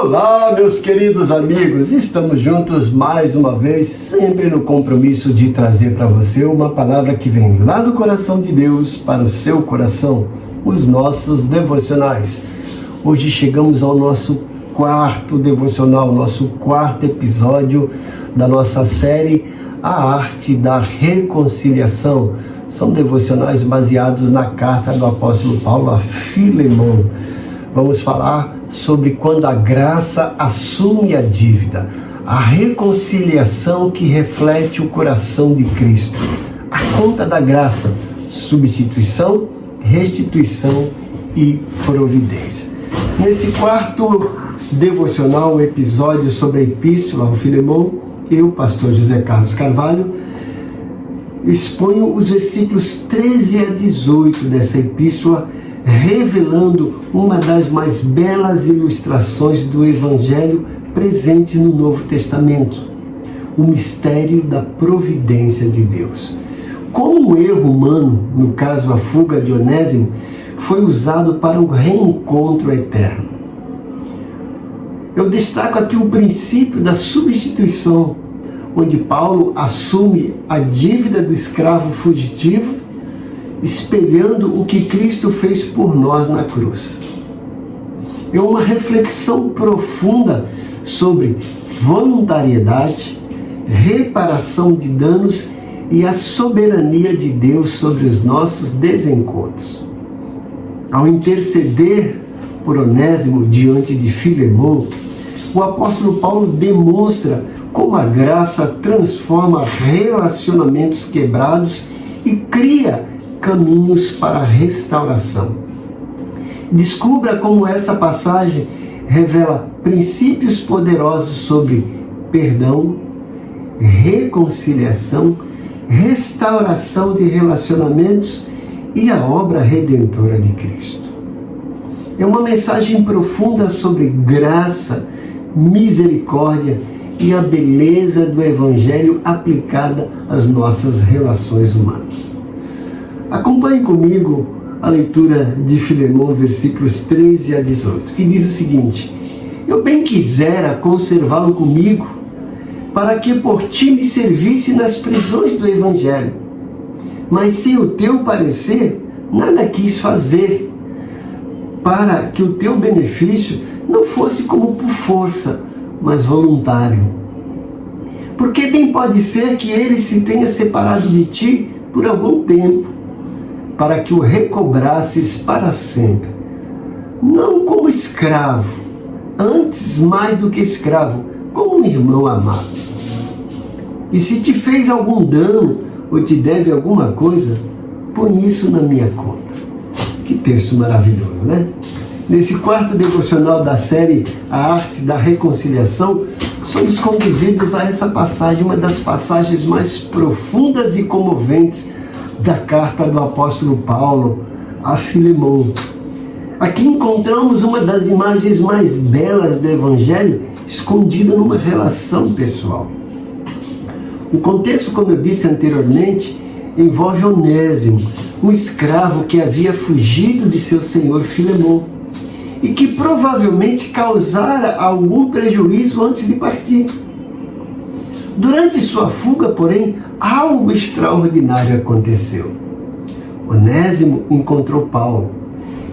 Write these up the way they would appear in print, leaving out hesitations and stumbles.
Olá, meus queridos amigos, estamos juntos mais uma vez, sempre no compromisso de trazer para você uma palavra que vem lá do coração de Deus para o seu coração, os nossos devocionais. Hoje chegamos ao nosso quarto devocional, nosso quarto episódio da nossa série A Arte da Reconciliação. São devocionais baseados na carta do apóstolo Paulo a Filemão. Vamos falar sobre quando a graça assume a dívida, a reconciliação que reflete o coração de Cristo, a conta da graça, substituição, restituição e providência. Nesse quarto devocional, episódio sobre a Epístola ao Filemão, eu, pastor José Carlos Carvalho, exponho os versículos 13 a 18 dessa epístola, revelando uma das mais belas ilustrações do Evangelho presente no Novo Testamento, o mistério da providência de Deus. Como um erro humano, no caso a fuga de Onésimo, foi usado para o reencontro eterno. Eu destaco aqui o princípio da substituição, onde Paulo assume a dívida do escravo fugitivo, espelhando o que Cristo fez por nós na cruz. É uma reflexão profunda sobre voluntariedade, reparação de danos e a soberania de Deus sobre os nossos desencontros. Ao interceder por Onésimo diante de Filemão, o apóstolo Paulo demonstra como a graça transforma relacionamentos quebrados e cria caminhos para a restauração. Descubra como essa passagem revela princípios poderosos sobre perdão, reconciliação, restauração de relacionamentos e a obra redentora de Cristo. É uma mensagem profunda sobre graça, misericórdia e a beleza do Evangelho aplicada às nossas relações humanas. Acompanhe comigo a leitura de Filemão, versículos 13 a 18, que diz o seguinte: Eu bem quisera conservá-lo comigo, para que por ti me servisse nas prisões do Evangelho. Mas sem o teu parecer, nada quis fazer, para que o teu benefício não fosse como por força, mas voluntário. Porque bem pode ser que ele se tenha separado de ti por algum tempo, para que o recobrasses para sempre, não como escravo, antes mais do que escravo, como um irmão amado. E se te fez algum dano ou te deve alguma coisa, põe isso na minha conta. Que texto maravilhoso, né? Nesse quarto devocional da série A Arte da Reconciliação, somos conduzidos a essa passagem, uma das passagens mais profundas e comoventes da carta do apóstolo Paulo a Filemão. Aqui encontramos uma das imagens mais belas do Evangelho escondida numa relação pessoal. O contexto, como eu disse anteriormente, envolve Onésimo, um escravo que havia fugido de seu senhor Filemão e que provavelmente causara algum prejuízo antes de partir. Durante sua fuga, porém, algo extraordinário aconteceu. Onésimo encontrou Paulo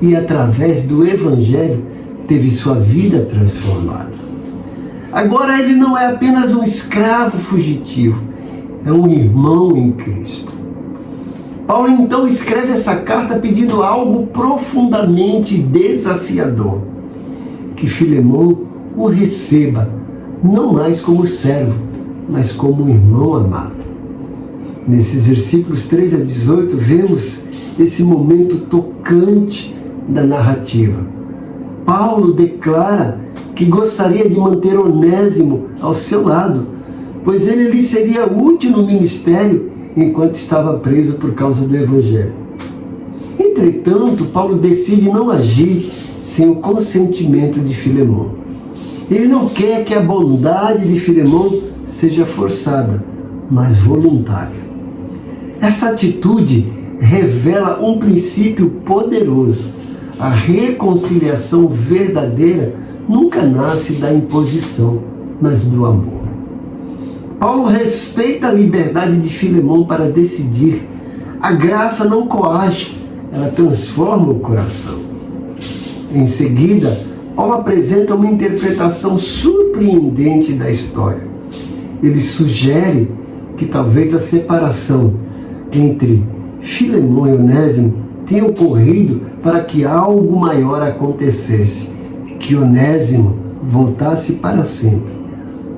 e, através do Evangelho, teve sua vida transformada. Agora ele não é apenas um escravo fugitivo, é um irmão em Cristo. Paulo então escreve essa carta pedindo algo profundamente desafiador: que Filemão o receba, não mais como servo, mas como um irmão amado. Nesses versículos 13 a 18, vemos esse momento tocante da narrativa. Paulo declara que gostaria de manter Onésimo ao seu lado, pois ele lhe seria útil no ministério enquanto estava preso por causa do Evangelho. Entretanto, Paulo decide não agir sem o consentimento de Filemão. Ele não quer que a bondade de Filemão seja forçada, mas voluntária. Essa atitude revela um princípio poderoso: a reconciliação verdadeira nunca nasce da imposição, mas do amor. Paulo respeita a liberdade de Filemão para decidir. A graça não coage, ela transforma o coração. Em seguida, Paulo apresenta uma interpretação surpreendente da história. Ele sugere que talvez a separação entre Filemão e Onésimo tenha ocorrido para que algo maior acontecesse, que Onésimo voltasse para sempre,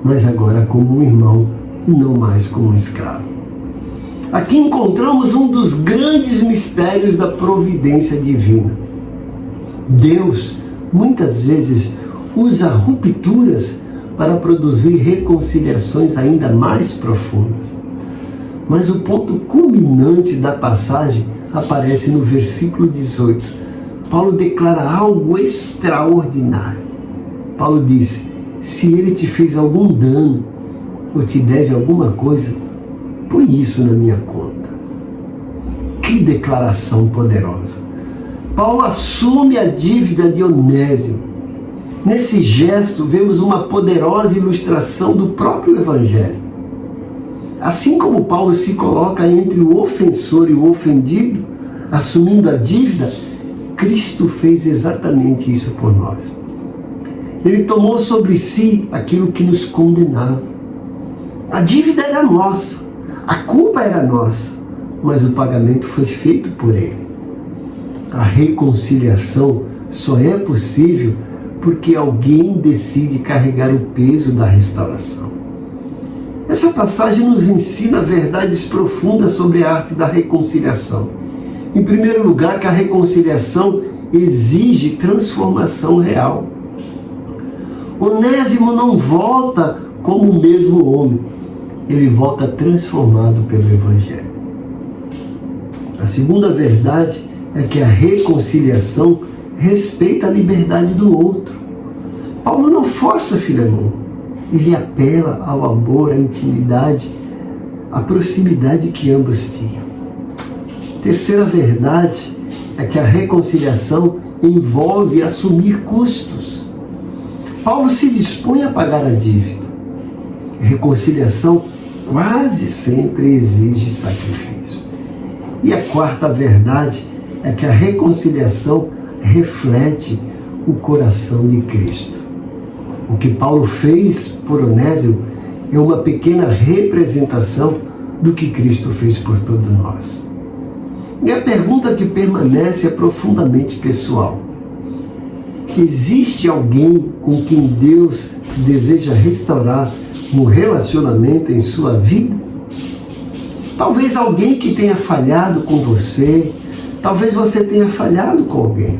mas agora como um irmão e não mais como um escravo. Aqui encontramos um dos grandes mistérios da providência divina. Deus, muitas vezes, usa rupturas para produzir reconciliações ainda mais profundas. Mas o ponto culminante da passagem aparece no versículo 18. Paulo declara algo extraordinário. Paulo disse: se ele te fez algum dano ou te deve alguma coisa, põe isso na minha conta. Que declaração poderosa! Paulo assume a dívida de Onésimo. Nesse gesto, vemos uma poderosa ilustração do próprio Evangelho. Assim como Paulo se coloca entre o ofensor e o ofendido, assumindo a dívida, Cristo fez exatamente isso por nós. Ele tomou sobre si aquilo que nos condenava. A dívida era nossa, a culpa era nossa, mas o pagamento foi feito por ele. A reconciliação só é possível porque alguém decide carregar o peso da restauração. Essa passagem nos ensina verdades profundas sobre a arte da reconciliação. Em primeiro lugar, que a reconciliação exige transformação real. Onésimo não volta como o mesmo homem, ele volta transformado pelo Evangelho. A segunda verdade é que a reconciliação respeita a liberdade do outro. Paulo não força Filemão, ele apela ao amor, à intimidade, à proximidade que ambos tinham. Terceira verdade é que a reconciliação envolve assumir custos. Paulo se dispõe a pagar a dívida. Reconciliação quase sempre exige sacrifício. E a quarta verdade é que a reconciliação reflete o coração de Cristo. O que Paulo fez por Onésimo é uma pequena representação do que Cristo fez por todos nós. E a pergunta que permanece é profundamente pessoal. Existe alguém com quem Deus deseja restaurar um relacionamento em sua vida? Talvez alguém que tenha falhado com você, talvez você tenha falhado com alguém.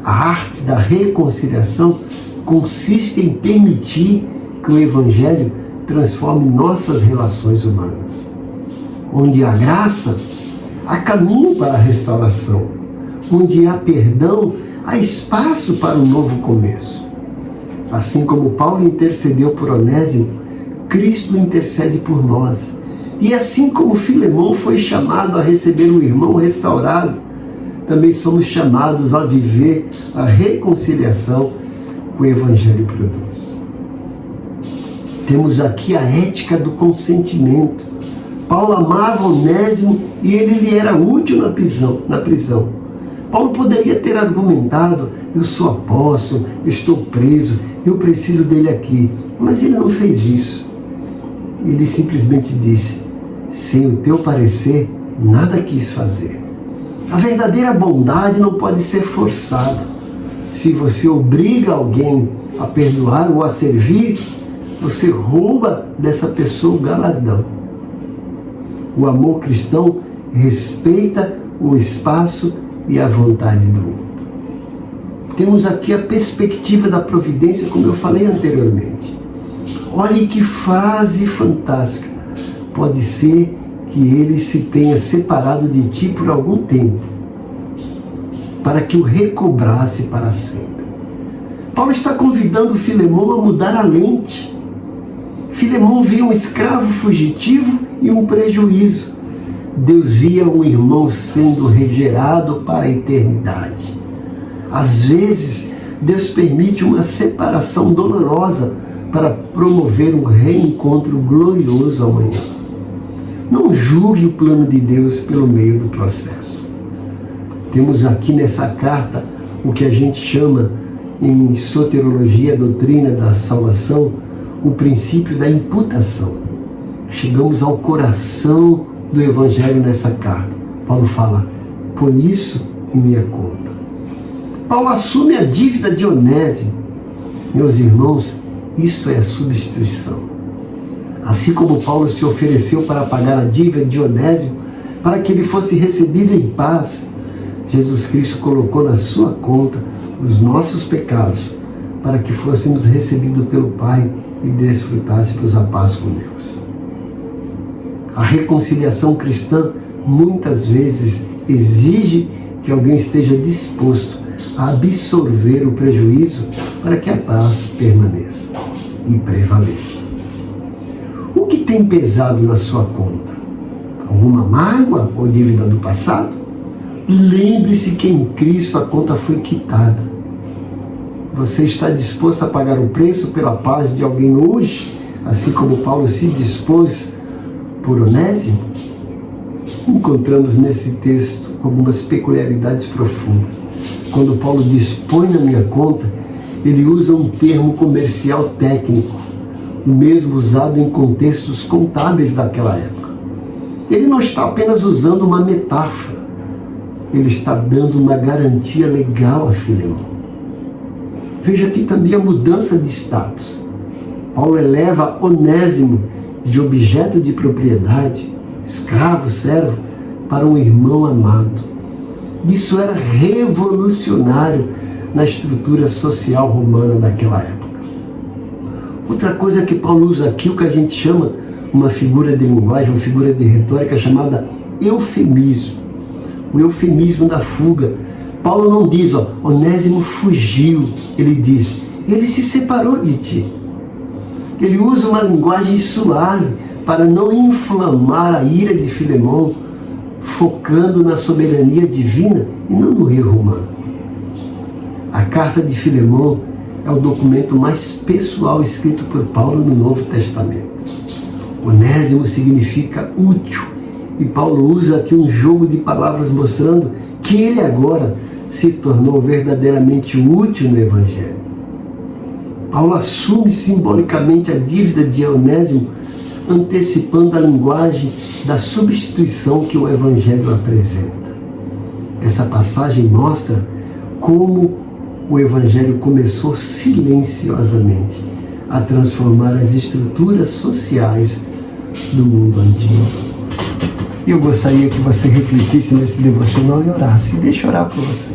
A arte da reconciliação consiste em permitir que o Evangelho transforme nossas relações humanas. Onde há graça, há caminho para a restauração. Onde há perdão, há espaço para um novo começo. Assim como Paulo intercedeu por Onésimo, Cristo intercede por nós. E assim como Filemão foi chamado a receber um irmão restaurado, também somos chamados a viver a reconciliação que o Evangelho produz. Temos aqui a ética do consentimento. Paulo amava Onésimo e ele lhe era útil na prisão. Paulo poderia ter argumentado: eu sou apóstolo, eu estou preso, eu preciso dele aqui. Mas ele não fez isso. Ele simplesmente disse: sem o teu parecer, nada quis fazer. A verdadeira bondade não pode ser forçada. Se você obriga alguém a perdoar ou a servir, você rouba dessa pessoa o galardão. O amor cristão respeita o espaço e a vontade do outro. Temos aqui a perspectiva da providência, como eu falei anteriormente. Olhem que frase fantástica. Pode ser que ele se tenha separado de ti por algum tempo, para que o recobrasse para sempre. Paulo está convidando Filemão a mudar a lente. Filemão via um escravo fugitivo e um prejuízo. Deus via um irmão sendo regerado para a eternidade. Às vezes, Deus permite uma separação dolorosa para promover um reencontro glorioso amanhã. Não julgue o plano de Deus pelo meio do processo. Temos aqui nessa carta o que a gente chama em soteriologia, doutrina da salvação, o princípio da imputação. Chegamos ao coração do Evangelho nessa carta. Paulo fala, põe isso em minha conta. Paulo assume a dívida de Onésimo. Meus irmãos, isso é a substituição. Assim como Paulo se ofereceu para pagar a dívida de Onésimo, para que ele fosse recebido em paz, Jesus Cristo colocou na sua conta os nossos pecados, para que fôssemos recebidos pelo Pai e desfrutássemos a paz com Deus. A reconciliação cristã muitas vezes exige que alguém esteja disposto a absorver o prejuízo para que a paz permaneça e prevaleça. O que tem pesado na sua conta? Alguma mágoa ou dívida do passado? Lembre-se que em Cristo a conta foi quitada. Você está disposto a pagar o preço pela paz de alguém hoje, assim como Paulo se dispôs por Onésimo? Encontramos nesse texto algumas peculiaridades profundas. Quando Paulo dispõe na minha conta, ele usa um termo comercial técnico, o mesmo usado em contextos contábeis daquela época. Ele não está apenas usando uma metáfora, ele está dando uma garantia legal a Filemão. Veja aqui também a mudança de status. Paulo eleva Onésimo de objeto de propriedade, escravo, servo, para um irmão amado. Isso era revolucionário na estrutura social romana daquela época. Outra coisa que Paulo usa aqui, o que a gente chama uma figura de linguagem, uma figura de retórica chamada eufemismo. O eufemismo da fuga. Paulo não diz, Onésimo fugiu. Ele diz, ele se separou de ti. Ele usa uma linguagem suave para não inflamar a ira de Filemão, focando na soberania divina e não no erro humano. A carta de Filemão é o documento mais pessoal escrito por Paulo no Novo Testamento. Onésimo significa útil, e Paulo usa aqui um jogo de palavras mostrando que ele agora se tornou verdadeiramente útil no Evangelho. Paulo assume simbolicamente a dívida de Onésimo, antecipando a linguagem da substituição que o Evangelho apresenta. Essa passagem mostra como o Evangelho começou silenciosamente a transformar as estruturas sociais do mundo antigo. E eu gostaria que você refletisse nesse devocional e orasse. Deixa eu orar por você.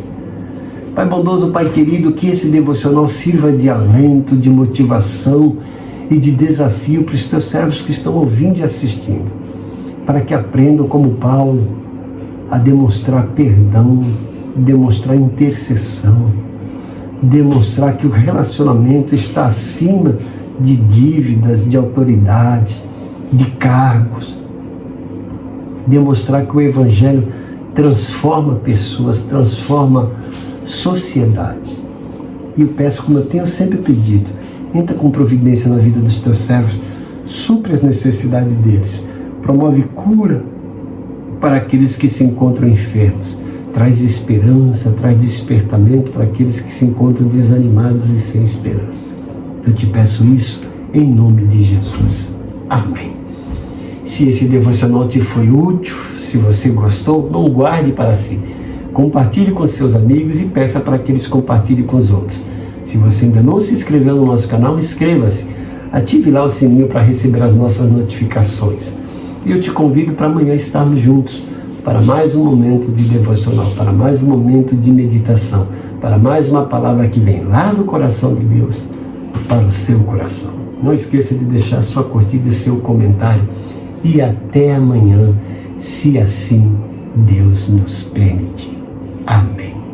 Pai bondoso, Pai querido, que esse devocional sirva de alento, de motivação e de desafio para os teus servos que estão ouvindo e assistindo, para que aprendam, como Paulo, a demonstrar perdão, demonstrar intercessão, demonstrar que o relacionamento está acima de dívidas, de autoridade, de cargos, demonstrar que o Evangelho transforma pessoas, transforma sociedade. E eu peço, como eu tenho sempre pedido, entra com providência na vida dos teus servos, supre as necessidades deles, promove cura para aqueles que se encontram enfermos, traz esperança, traz despertamento para aqueles que se encontram desanimados e sem esperança. Eu te peço isso em nome de Jesus. Amém. Se esse devocional te foi útil, se você gostou, não guarde para si. Compartilhe com seus amigos e peça para que eles compartilhem com os outros. Se você ainda não se inscreveu no nosso canal, inscreva-se. Ative lá o sininho para receber as nossas notificações. E eu te convido para amanhã estarmos juntos para mais um momento de devocional, para mais um momento de meditação, para mais uma palavra que vem lá do coração de Deus para o seu coração. Não esqueça de deixar sua curtida e seu comentário. E até amanhã, se assim Deus nos permitir. Amém.